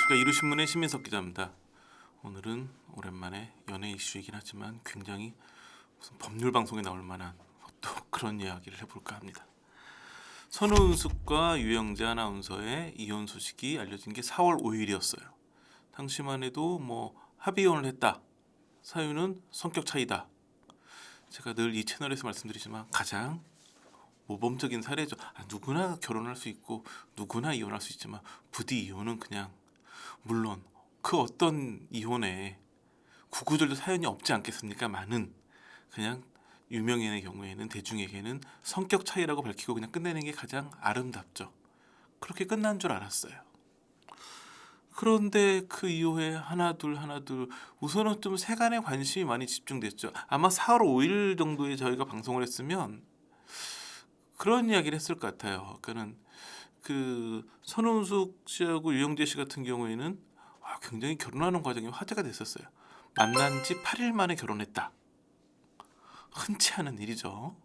안녕하십니까. 이루신문의 신민석 기자입니다. 오늘은 오랜만에 연예 이슈이긴 하지만 굉장히 무슨 법률 방송에 나올 만한 또 그런 이야기를 해볼까 합니다. 선우은숙과 유영재 아나운서의 이혼 소식이 알려진 게 4월 5일이었어요. 당시만 해도 합의 이혼을 했다. 사유는 성격 차이다. 제가 늘 이 채널에서 말씀드리지만 가장 모범적인 사례죠. 누구나 결혼할 수 있고 누구나 이혼할 수 있지만 부디 이혼은 그냥 물론 그 어떤 이혼에 구구절절 사연이 없지 않겠습니까? 많은 그냥 유명인의 경우에는 대중에게는 성격 차이라고 밝히고 그냥 끝내는 게 가장 아름답죠. 그렇게 끝난 줄 알았어요. 그런데 그 이후에 하나둘 우선은 좀 세간의 관심이 많이 집중됐죠. 아마 4월 5일 정도에 저희가 방송을 했으면 그런 이야기를 했을 것 같아요. 그러니까는 그 선우은숙 씨하고 유영재 씨 같은 경우에는 굉장히 결혼하는 과정이 화제가 됐었어요. 만난 지 8일 만에 결혼했다. 흔치 않은 일이죠.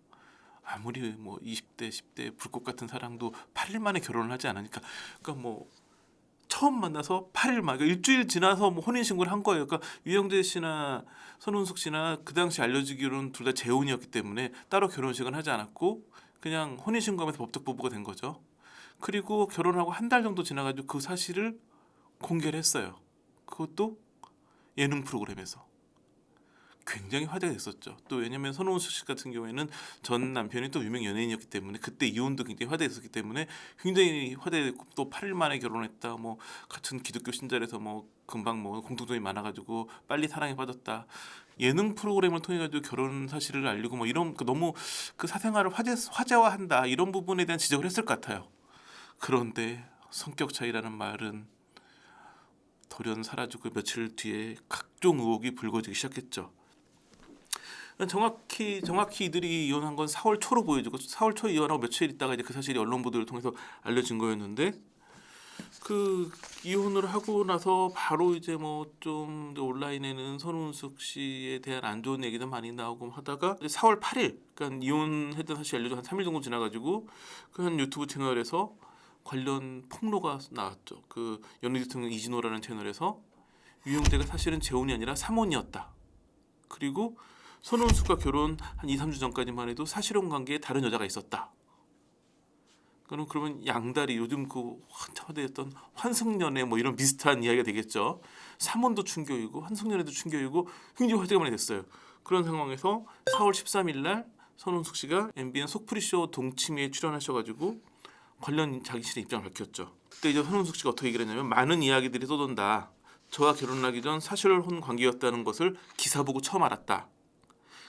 아무리 20대, 10대 불꽃 같은 사랑도 8일 만에 결혼을 하지 않으니까. 그러니까 처음 만나서 8일 만, 그러니까 일주일 지나서 혼인 신고를 한 거예요. 그러니까 유영재 씨나 선우은숙 씨나 그 당시 알려지기로는 둘 다 재혼이었기 때문에 따로 결혼식은 하지 않았고 그냥 혼인 신고하면서 법적 부부가 된 거죠. 그리고 결혼하고 한 달 정도 지나가지고 그 사실을 공개를 했어요. 그것도 예능 프로그램에서 굉장히 화제가 됐었죠. 또 왜냐하면 선우은숙 씨 같은 경우에는 전 남편이 또 유명 연예인이었기 때문에 그때 이혼도 굉장히 화제됐었기 때문에 굉장히 화제됐고 또 8일 만에 결혼했다. 같은 기독교 신자라서 금방 공통점이 많아가지고 빨리 사랑에 빠졌다. 예능 프로그램을 통해 가지고 결혼 사실을 알리고 이런 너무 그 사생활을 화제화한다 이런 부분에 대한 지적을 했을 것 같아요. 그런데 성격 차이라는 말은 돌연 사라지고 며칠 뒤에 각종 의혹이 불거지기 시작했죠. 정확히 이들이 이혼한 건 4월 초로 보여지고 4월 초에 이혼하고 며칠 있다가 이제 그 사실이 언론 보도를 통해서 알려진 거였는데 그 이혼을 하고 나서 바로 이제 좀 온라인에는 선우은숙 씨에 대한 안 좋은 얘기도 많이 나오고 하다가 4월 8일 그러니까 이혼했던 사실이 알려져 한 3일 정도 지나가지고 그 한 유튜브 채널에서 관련 폭로가 나왔죠. 그 연예 대통령 이진호라는 채널에서 유영재가 사실은 재혼이 아니라 삼혼이었다. 그리고 선우은숙과 결혼 한 2, 3주 전까지만 해도 사실혼 관계에 다른 여자가 있었다. 그러면 양다리 요즘 그 화제했던 환승연애 이런 비슷한 이야기가 되겠죠. 삼혼도 충격이고 환승연애도 충격이고 굉장히 화제가 많이 됐어요. 그런 상황에서 4월 13일 날 선우은숙 씨가 MBN 속풀이쇼 동치미에 출연하셔가지고 관련 자기실의 입장을 밝혔죠. 그때 이제 선우은숙 씨가 어떻게 얘기를 했냐면 많은 이야기들이 떠돈다. 저와 결혼하기 전 사실혼 관계였다는 것을 기사 보고 처음 알았다.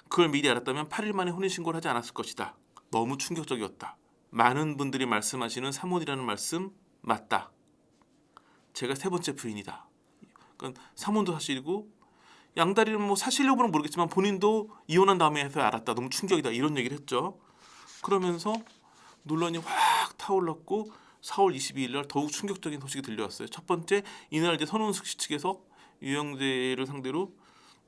그걸 미리 알았다면 8일 만에 혼인신고를 하지 않았을 것이다. 너무 충격적이었다. 많은 분들이 말씀하시는 삼혼이라는 말씀 맞다. 제가 세 번째 부인이다. 그러니까 삼혼도 사실이고 양다리는 사실 여부는 모르겠지만 본인도 이혼한 다음에 해서 알았다. 너무 충격이다. 이런 얘기를 했죠. 그러면서 논란이 확 타올랐고 4월 22일 날 더욱 충격적인 소식이 들려왔어요. 첫 번째, 이날 이제 선우은숙 씨 측에서 유영재를 상대로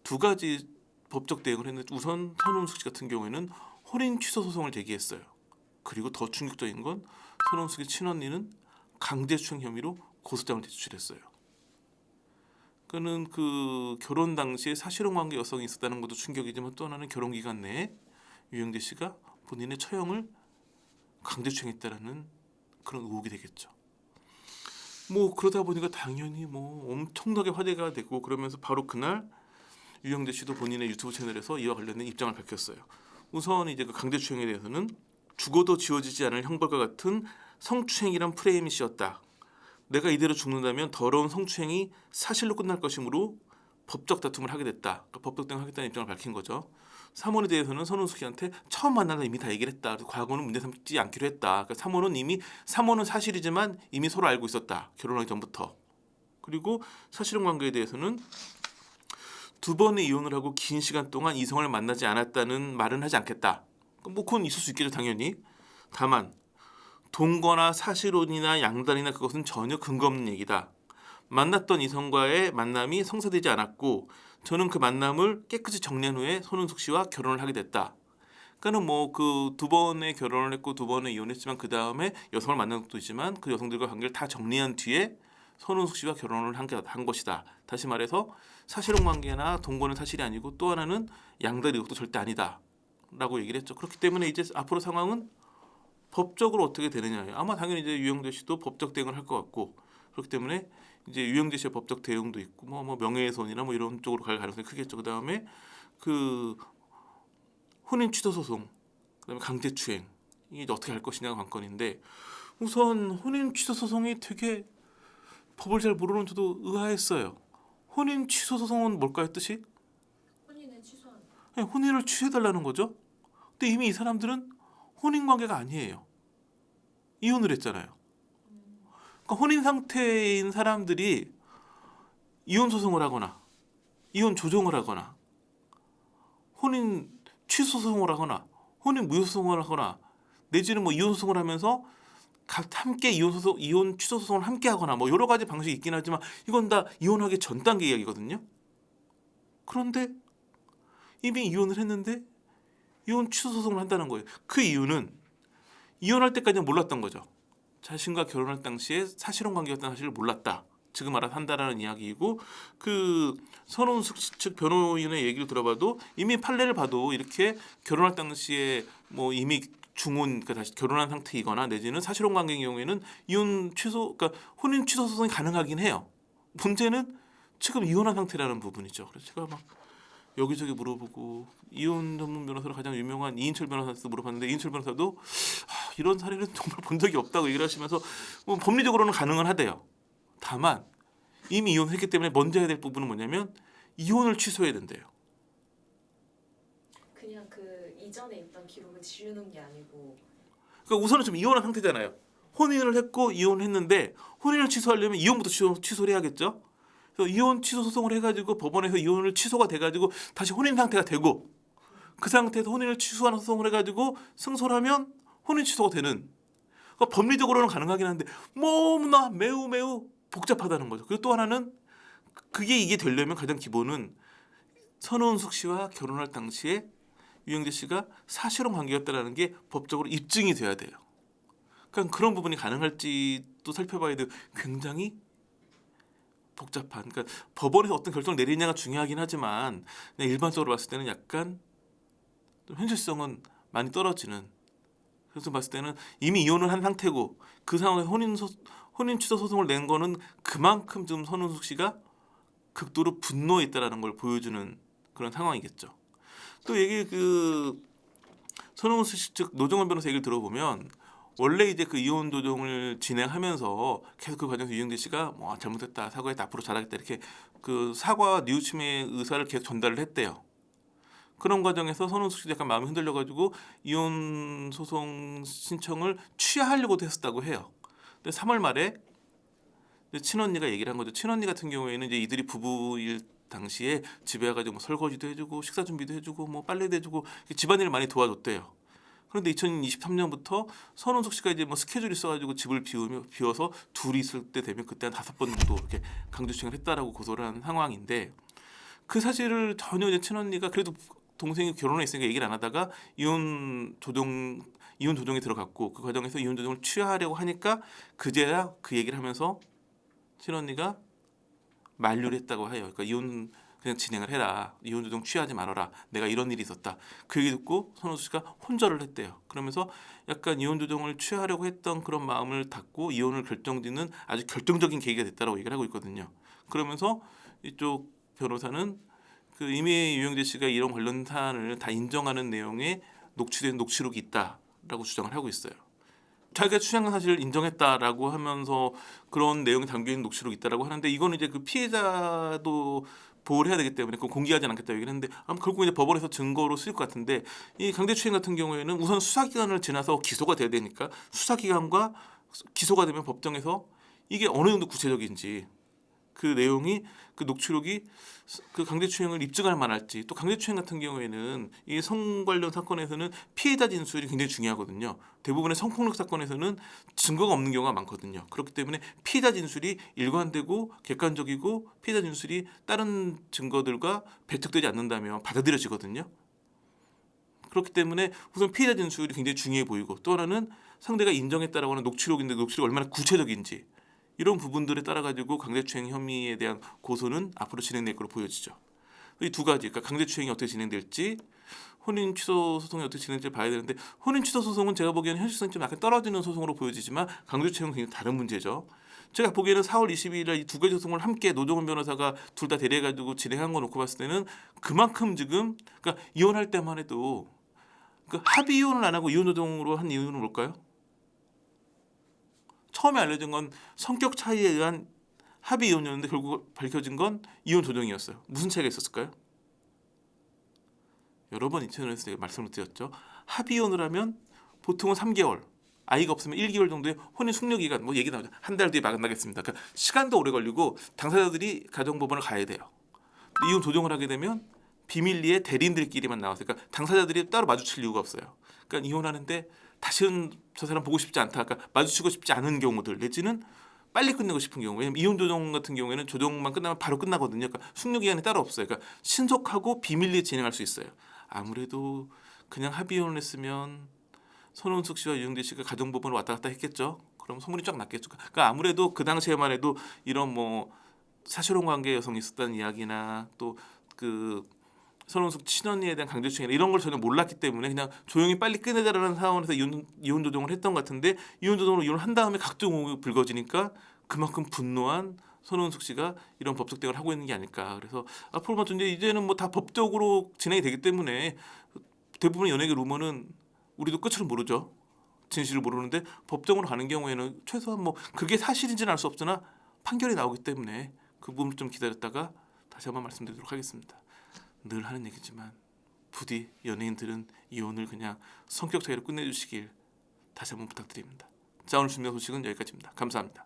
두 가지 법적 대응을 했는데 우선 선우은숙 씨 같은 경우에는 혼인 취소 소송을 제기했어요. 그리고 더 충격적인 건 선우은숙의 친언니는 강제추행 혐의로 고소장을 제출했어요. 그는 그 결혼 당시에 사실혼 관계 여성이 있었다는 것도 충격이지만 또 하나는 결혼 기간 내에 유영재 씨가 본인의 처형을 강제추행했다라는 그런 의혹이 되겠죠. 그러다 보니까 당연히 엄청나게 화제가 되고 그러면서 바로 그날 유영재 씨도 본인의 유튜브 채널에서 이와 관련된 입장을 밝혔어요. 우선 이제 그 강제추행에 대해서는 죽어도 지워지지 않을 형벌과 같은 성추행이란 프레임이 씌었다. 내가 이대로 죽는다면 더러운 성추행이 사실로 끝날 것이므로 법적 다툼을 하게 됐다. 그러니까 법적 대응을 하겠다는 입장을 밝힌 거죠. 삼혼에 대해서는 선우은숙 씨한테 처음 만나다 이미 다 얘기를 했다. 과거는 문제 삼지 않기로 했다. 그러니까 삼혼은 사실이지만 이미 서로 알고 있었다. 결혼하기 전부터. 그리고 사실혼 관계에 대해서는 두 번의 이혼을 하고 긴 시간 동안 이성을 만나지 않았다는 말은 하지 않겠다. 그건 있을 수 있겠죠, 당연히. 다만 동거나 사실혼이나 양다리나 그것은 전혀 근거 없는 얘기다. 만났던 이성과의 만남이 성사되지 않았고 저는 그 만남을 깨끗이 정리한 후에 선우은숙 씨와 결혼을 하게 됐다. 그러니까는 그 두 번의 결혼을 했고 두 번의 이혼했지만 그 다음에 여성을 만난 것도 있지만 그 여성들과 관계를 다 정리한 뒤에 선운숙 씨와 결혼을 한 것이다. 다시 말해서 사실혼 관계나 동거는 사실이 아니고 또 하나는 양다리 의혹도 절대 아니다라고 얘기를 했죠. 그렇기 때문에 이제 앞으로 상황은 법적으로 어떻게 되느냐. 아마 당연히 이제 유영재 씨도 법적 대응을 할 것 같고 그렇기 때문에 이제 유영재 씨의 법적 대응도 있고 뭐 명예훼손이나 뭐 이런 쪽으로 갈 가능성이 크겠죠. 그다음에 그 혼인 취소 소송, 그다음에 강제추행 이게 어떻게 할 것이냐가 관건인데 우선 혼인 취소 소송이 되게 법을 잘 모르는 저도 의아했어요. 혼인 취소 소송은 뭘까요, 뜻이? 혼인을 취소하는. 네, 혼인을 취소해달라는 거죠. 근데 이미 이 사람들은 혼인 관계가 아니에요. 이혼을 했잖아요. 그러니까 혼인 상태인 사람들이 이혼 소송을 하거나 이혼 조정을 하거나 혼인 취소 소송을 하거나 혼인 무효 소송을 하거나 내지는 뭐 이혼 소송을 하면서 함께 이혼 취소 소송을 함께 하거나 뭐 여러 가지 방식이 있긴 하지만 이건 다 이혼하기 전 단계 이야기거든요. 그런데 이미 이혼을 했는데 이혼 취소 소송을 한다는 거예요. 그 이유는 이혼할 때까지는 몰랐던 거죠. 자신과 결혼할 당시에 사실혼 관계였다는 사실을 몰랐다. 지금 알아서 한다라는 이야기이고 그 선운숙 측 변호인의 얘기를 들어봐도 이미 판례를 봐도 이렇게 결혼할 당시에 뭐 이미 중혼 그러니까 다시 결혼한 상태이거나 내지는 사실혼 관계인 경우에는 이혼 취소 그러니까 혼인 취소 소송이 가능하긴 해요. 문제는 지금 이혼한 상태라는 부분이죠. 그래서 제가 막 여기저기 물어보고 이혼 전문 변호사로 가장 유명한 이인철 변호사한테 물어봤는데 이인철 변호사도 이런 사례는 정말 본 적이 없다고 얘기를 하시면서 뭐 법리적으로는 가능은 하대요. 다만 이미 이혼했기 때문에 먼저 해야 될 부분은 뭐냐면 이혼을 취소해야 된대요. 그냥 그 이전에 있던 기록을 지우는 게 아니고. 그러니까 우선은 좀 이혼한 상태잖아요. 혼인을 했고 이혼했는데 혼인을 취소하려면 이혼부터 취소를 해야겠죠. 그래서 이혼 취소 소송을 해가지고 법원에서 이혼을 취소가 돼가지고 다시 혼인 상태가 되고 그 상태에서 혼인을 취소하는 소송을 해가지고 승소를 하면 혼인 취소가 되는 그러니까 법리적으로는 가능하긴 한데 너무나 매우 복잡하다는 거죠. 그리고 또 하나는 이게 되려면 가장 기본은 선운숙 씨와 결혼할 당시에 유영재 씨가 사실혼 관계였다라는 게 법적으로 입증이 돼야 돼요. 그러니까 그런 부분이 가능할지도 살펴봐야 돼요. 굉장히 복잡한. 그러니까 법원에서 어떤 결정을 내리냐가 중요하긴 하지만 그냥 일반적으로 봤을 때는 약간 좀 현실성은 많이 떨어지는. 그래서 봤을 때는 이미 이혼을 한 상태고 그 상황에서 혼인 취소 소송을 낸 거는 그만큼 좀 선운숙 씨가 극도로 분노해 있다라는 걸 보여주는 그런 상황이겠죠. 또 얘기 선운숙 씨 즉 노정원 변호사 얘기를 들어보면 원래 이제 그 이혼 조정을 진행하면서 계속 그 과정에서 유영재 씨가 뭐 잘못했다 사과했다 앞으로 잘하겠다 이렇게 그 사과 뉘우침의 의사를 계속 전달을 했대요. 그런 과정에서 선운숙 씨 약간 마음이 흔들려가지고 이혼 소송 신청을 취하하려고도 했었다고 해요. 근데 3월 말에 친언니가 얘기를 한 거죠. 친언니 같은 경우에는 이제 이들이 부부일 당시에 집에 와가지고 뭐 설거지도 해주고 식사 준비도 해주고 뭐 빨래도 해주고 집안일을 많이 도와줬대요. 그런데 2023년부터 선운숙 씨가 이제 뭐 스케줄이 있어가지고 집을 비워서 둘이 있을 때 되면 그때 한 5번 정도 이렇게 강제추행을 했다라고 고소를 한 상황인데 그 사실을 전혀 이제 친언니가 그래도 동생이 결혼해 있으니까 얘기를 안 하다가 이혼 조정에 들어갔고 그 과정에서 이혼 조정을 취하하려고 하니까 그제야 그 얘기를 하면서 친언니가 만류를 했다고 해요. 그러니까 이혼 그냥 진행을 해라. 이혼 조정 취하지 말아라. 내가 이런 일이 있었다. 그 얘기 듣고 선우수 씨가 혼절을 했대요. 그러면서 약간 이혼 조정을 취하려고 했던 그런 마음을 닫고 이혼을 결정짓는 아주 결정적인 계기가 됐다라고 얘기를 하고 있거든요. 그러면서 이쪽 변호사는 그 이미 유영재 씨가 이런 관련 사안을 다 인정하는 내용의 녹취된 녹취록이 있다라고 주장을 하고 있어요. 자기가 추정한 사실을 인정했다라고 하면서 그런 내용이 담겨있는 녹취록이 있다라고 하는데 이거는 이제 그 피해자도 보호를 해야 되기 때문에 그건 공개하지 않겠다 얘기를 했는데 아마 결국 이제 법원에서 증거로 쓰일 것 같은데 이 강제추행 같은 경우에는 우선 수사기간을 지나서 기소가 돼야 되니까 수사기간과 기소가 되면 법정에서 이게 어느 정도 구체적인지 그 내용이 그 녹취록이 그 강제추행을 입증할 만할지 또 강제추행 같은 경우에는 이 성 관련 사건에서는 피해자 진술이 굉장히 중요하거든요. 대부분의 성폭력 사건에서는 증거가 없는 경우가 많거든요. 그렇기 때문에 피해자 진술이 일관되고 객관적이고 피해자 진술이 다른 증거들과 배척되지 않는다면 받아들여지거든요. 그렇기 때문에 우선 피해자 진술이 굉장히 중요해 보이고 또 하나는 상대가 인정했다라고 하는 녹취록인데 녹취록이 얼마나 구체적인지 이런 부분들에 따라 가지고 강제추행 혐의에 대한 고소는 앞으로 진행될 것으로 보여지죠. 이 두 가지, 그러니까 강제추행이 어떻게 진행될지, 혼인 취소 소송이 어떻게 진행될지 봐야 되는데, 혼인 취소 소송은 제가 보기에는 현실성이 좀 약간 떨어지는 소송으로 보여지지만 강제추행은 굉장히 다른 문제죠. 제가 보기에는 4월 22일에 이 두 가지 소송을 함께 노정은 변호사가 둘 다 대리해가지고 진행한 거 놓고 봤을 때는 그만큼 지금, 그러니까 이혼할 때만 해도 그 합의 이혼을 안 하고 이혼 조정으로 한 이유는 뭘까요? 처음에 알려진 건 성격 차이에 의한 합의 이혼이었는데 결국 밝혀진 건 이혼 조정이었어요. 무슨 차이가 있었을까요? 여러 번 이 채널에서 제가 말씀을 드렸죠. 합의 이혼을 하면 보통은 3개월, 아이가 없으면 1개월 정도의 혼인 숙려 기간, 뭐 얘기 나오죠. 한 달 뒤에 만나겠습니다. 그러니까 시간도 오래 걸리고 당사자들이 가정법원을 가야 돼요. 근데 이혼 조정을 하게 되면 비밀리에 대리인들끼리만 나와서, 그러니까 당사자들이 따로 마주칠 이유가 없어요. 그러니까 이혼하는데 다시는 저 사람 보고 싶지 않다, 그러니까 마주치고 싶지 않은 경우들, 내지는 빨리 끝내고 싶은 경우, 왜냐면 이혼 조정 같은 경우에는 조정만 끝나면 바로 끝나거든요. 그러니까 숙려 기간이 따로 없어요. 그러니까 신속하고 비밀리에 진행할 수 있어요. 아무래도 그냥 합의 이혼을 했으면 손원숙 씨와 유영재 씨가 가정법원을 왔다 갔다 했겠죠. 그럼 소문이 쫙 났겠죠. 그러니까 아무래도 그 당시에만 해도 이런 뭐 사실혼 관계 여성이 있었다는 이야기나 또 그 손원숙 친언니에 대한 강제추행 이런 걸 전혀 몰랐기 때문에 그냥 조용히 빨리 끝내자라는 상황에서 이혼 조정을 했던 것 같은데, 이혼 조정으로 이혼을 한 다음에 각종 의혹이 불거지니까 그만큼 분노한 손원숙 씨가 이런 법적 대응을 하고 있는 게 아닐까. 그래서 앞으로 봤을 때 이제는 뭐 다 법적으로 진행이 되기 때문에 대부분 연예계 루머는 우리도 끝을 모르죠. 진실을 모르는데 법정으로 가는 경우에는 최소한 뭐 그게 사실인지는 알 수 없으나 판결이 나오기 때문에 그 부분 좀 기다렸다가 다시 한번 말씀드리도록 하겠습니다. 늘 하는 얘기지만 부디 연예인들은 이혼을 그냥 성격 차이로 끝내주시길 다시 한번 부탁드립니다. 자, 오늘 준비한 소식은 여기까지입니다. 감사합니다.